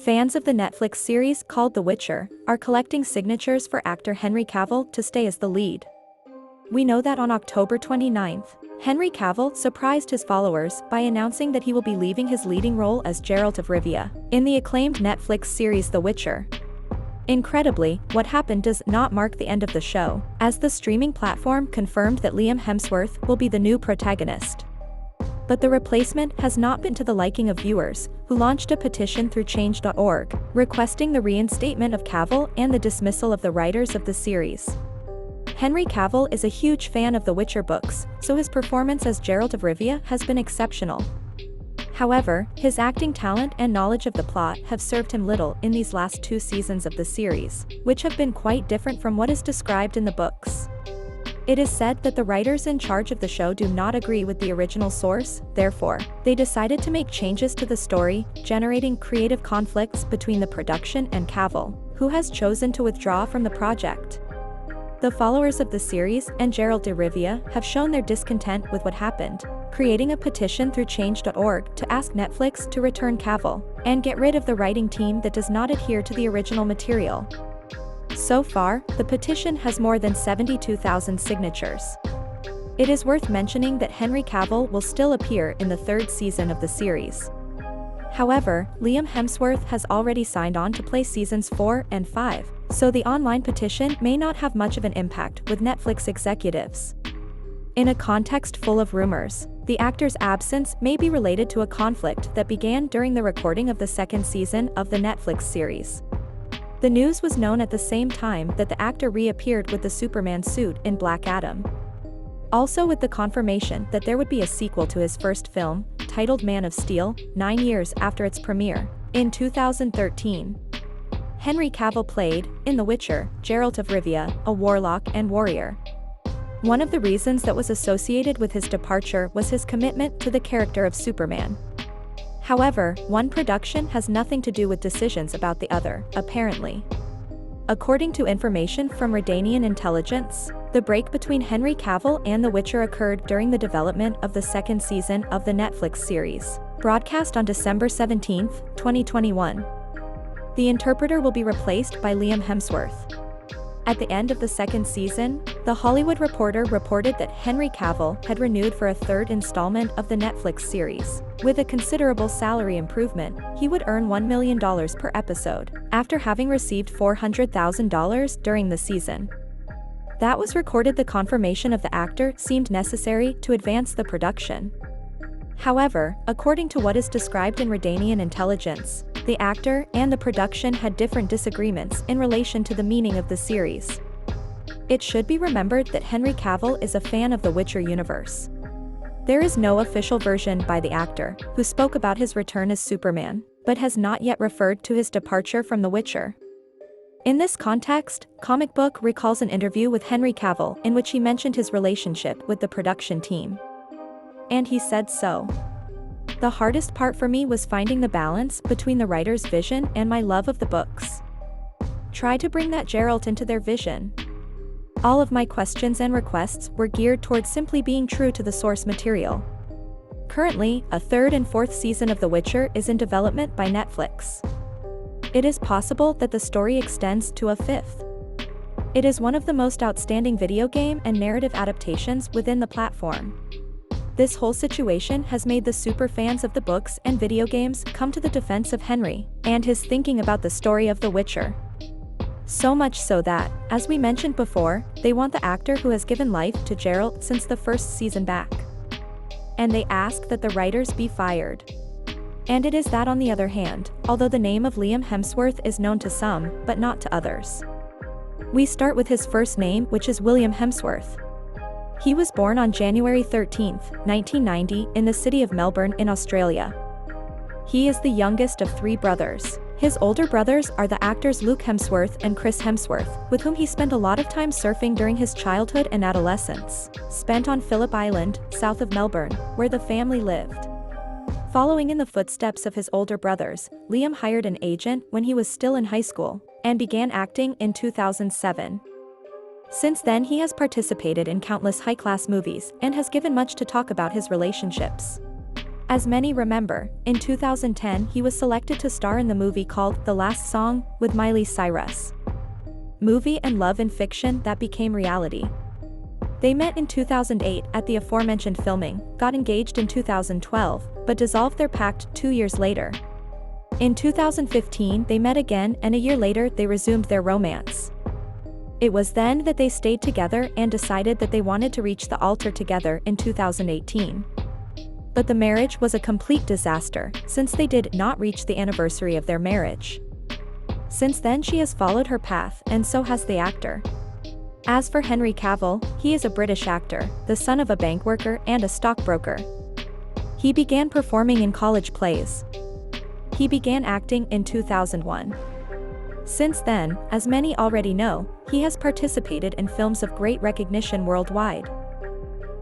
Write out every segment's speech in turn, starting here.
Fans of the Netflix series called The Witcher are collecting signatures for actor Henry Cavill to stay as the lead. We know that on October 29th, Henry Cavill surprised his followers by announcing that he will be leaving his leading role as Geralt of Rivia in the acclaimed Netflix series The Witcher. Incredibly, what happened does not mark the end of the show, as the streaming platform confirmed that Liam Hemsworth will be the new protagonist. But the replacement has not been to the liking of viewers, who launched a petition through Change.org, requesting the reinstatement of Cavill and the dismissal of the writers of the series. Henry Cavill is a huge fan of the Witcher books, so his performance as Geralt of Rivia has been exceptional. However, his acting talent and knowledge of the plot have served him little in these last 2 seasons of the series, which have been quite different from what is described in the books. It is said that the writers in charge of the show do not agree with the original source, therefore, they decided to make changes to the story, generating creative conflicts between the production and Cavill, who has chosen to withdraw from the project. The followers of the series and Geralt de Rivia have shown their discontent with what happened, creating a petition through Change.org to ask Netflix to return Cavill and get rid of the writing team that does not adhere to the original material. So far, the petition has more than 72,000 signatures. It is worth mentioning that Henry Cavill will still appear in the 3rd season of the series. However, Liam Hemsworth has already signed on to play seasons 4 and 5, so the online petition may not have much of an impact with Netflix executives. In a context full of rumors, the actor's absence may be related to a conflict that began during the recording of the 2nd season of the Netflix series. The news was known at the same time that the actor reappeared with the Superman suit in Black Adam. Also with the confirmation that there would be a sequel to his first film, titled Man of Steel, 9 years after its premiere, in 2013. Henry Cavill played, in The Witcher, Geralt of Rivia, a warlock and warrior. One of the reasons that was associated with his departure was his commitment to the character of Superman. However, one production has nothing to do with decisions about the other, apparently. According to information from Redanian intelligence, the break between Henry Cavill and The Witcher occurred during the development of the 2nd season of the Netflix series, broadcast on December 17, 2021. The interpreter will be replaced by Liam Hemsworth. At the end of the 2nd season, The Hollywood Reporter reported that Henry Cavill had renewed for a 3rd installment of the Netflix series. With a considerable salary improvement, he would earn $1 million per episode, after having received $400,000 during the season. That was recorded. The confirmation of the actor seemed necessary to advance the production. However, according to what is described in Redanian intelligence, the actor and the production had different disagreements in relation to the meaning of the series. It should be remembered that Henry Cavill is a fan of the Witcher universe. There is no official version by the actor, who spoke about his return as Superman, but has not yet referred to his departure from The Witcher. In this context, Comic Book recalls an interview with Henry Cavill in which he mentioned his relationship with the production team. And he said so. The hardest part for me was finding the balance between the writer's vision and my love of the books. Try to bring that Geralt into their vision. All of my questions and requests were geared towards simply being true to the source material. Currently, a 3rd and 4th season of The Witcher is in development by Netflix. It is possible that the story extends to a 5th. It is one of the most outstanding video game and narrative adaptations within the platform. This whole situation has made the superfans of the books and video games come to the defense of Henry and his thinking about the story of The Witcher. So much so that, as we mentioned before, they want the actor who has given life to Geralt since the 1st season back. And they ask that the writers be fired. And it is that on the other hand, although the name of Liam Hemsworth is known to some, but not to others. We start with his first name, which is William Hemsworth. He was born on January 13, 1990, in the city of Melbourne in Australia. He is the youngest of 3 brothers. His older brothers are the actors Luke Hemsworth and Chris Hemsworth, with whom he spent a lot of time surfing during his childhood and adolescence, spent on Phillip Island, south of Melbourne, where the family lived. Following in the footsteps of his older brothers, Liam hired an agent when he was still in high school, and began acting in 2007. Since then he has participated in countless high-class movies and has given much to talk about his relationships. As many remember, in 2010 he was selected to star in the movie called The Last Song with Miley Cyrus. Movie and love in fiction that became reality. They met in 2008 at the aforementioned filming, got engaged in 2012, but dissolved their pact 2 years later. In 2015 they met again, and a year later they resumed their romance. It was then that they stayed together and decided that they wanted to reach the altar together in 2018. But the marriage was a complete disaster, since they did not reach the anniversary of their marriage. Since then she has followed her path, and so has the actor. As for Henry Cavill, he is a British actor, the son of a bank worker and a stockbroker. He began performing in college plays. He began acting in 2001. Since then, as many already know, he has participated in films of great recognition worldwide.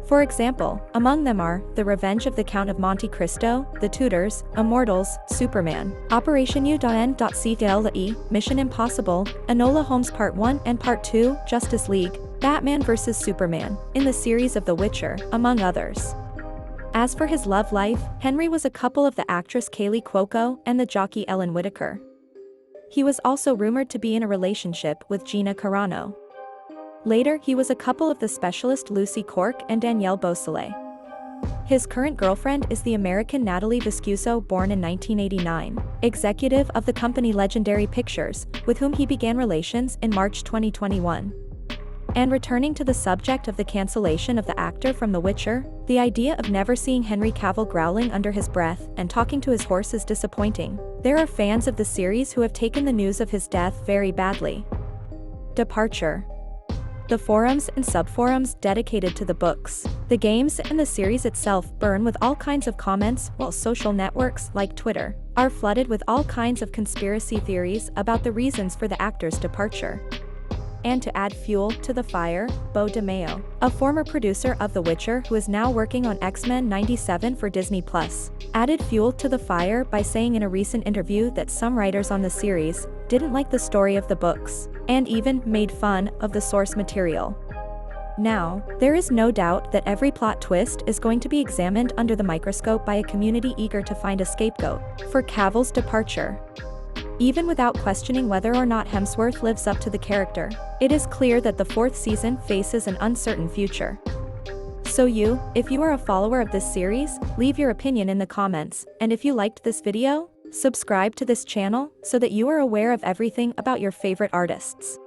For example, among them are The Revenge of the Count of Monte Cristo, The Tudors, Immortals, Superman, Operation U.N.C.L.E., Mission Impossible, Enola Holmes Part 1 and Part 2, Justice League, Batman vs. Superman, in the series of The Witcher, among others. As for his love life, Henry was a couple of the actress Kaylee Cuoco and the jockey Ellen Whitaker. He was also rumored to be in a relationship with Gina Carano. Later he was a couple of the specialist Lucy Cork and Danielle Beausoleil. His current girlfriend is the American Natalie Viscuso, born in 1989, executive of the company Legendary Pictures, with whom he began relations in March 2021. And returning to the subject of the cancellation of the actor from The Witcher, the idea of never seeing Henry Cavill growling under his breath and talking to his horse is disappointing. There are fans of the series who have taken the news of his death very badly. Departure. The forums and subforums dedicated to the books, the games and the series itself burn with all kinds of comments, while social networks, like Twitter, are flooded with all kinds of conspiracy theories about the reasons for the actor's departure. And to add fuel to the fire, Beau DeMayo, a former producer of The Witcher who is now working on X-Men 97 for Disney+, added fuel to the fire by saying in a recent interview that some writers on the series didn't like the story of the books, and even made fun of the source material. Now, there is no doubt that every plot twist is going to be examined under the microscope by a community eager to find a scapegoat for Cavill's departure. Even without questioning whether or not Hemsworth lives up to the character, it is clear that the 4th season faces an uncertain future. So if you are a follower of this series, leave your opinion in the comments, and if you liked this video, subscribe to this channel so that you are aware of everything about your favorite artists.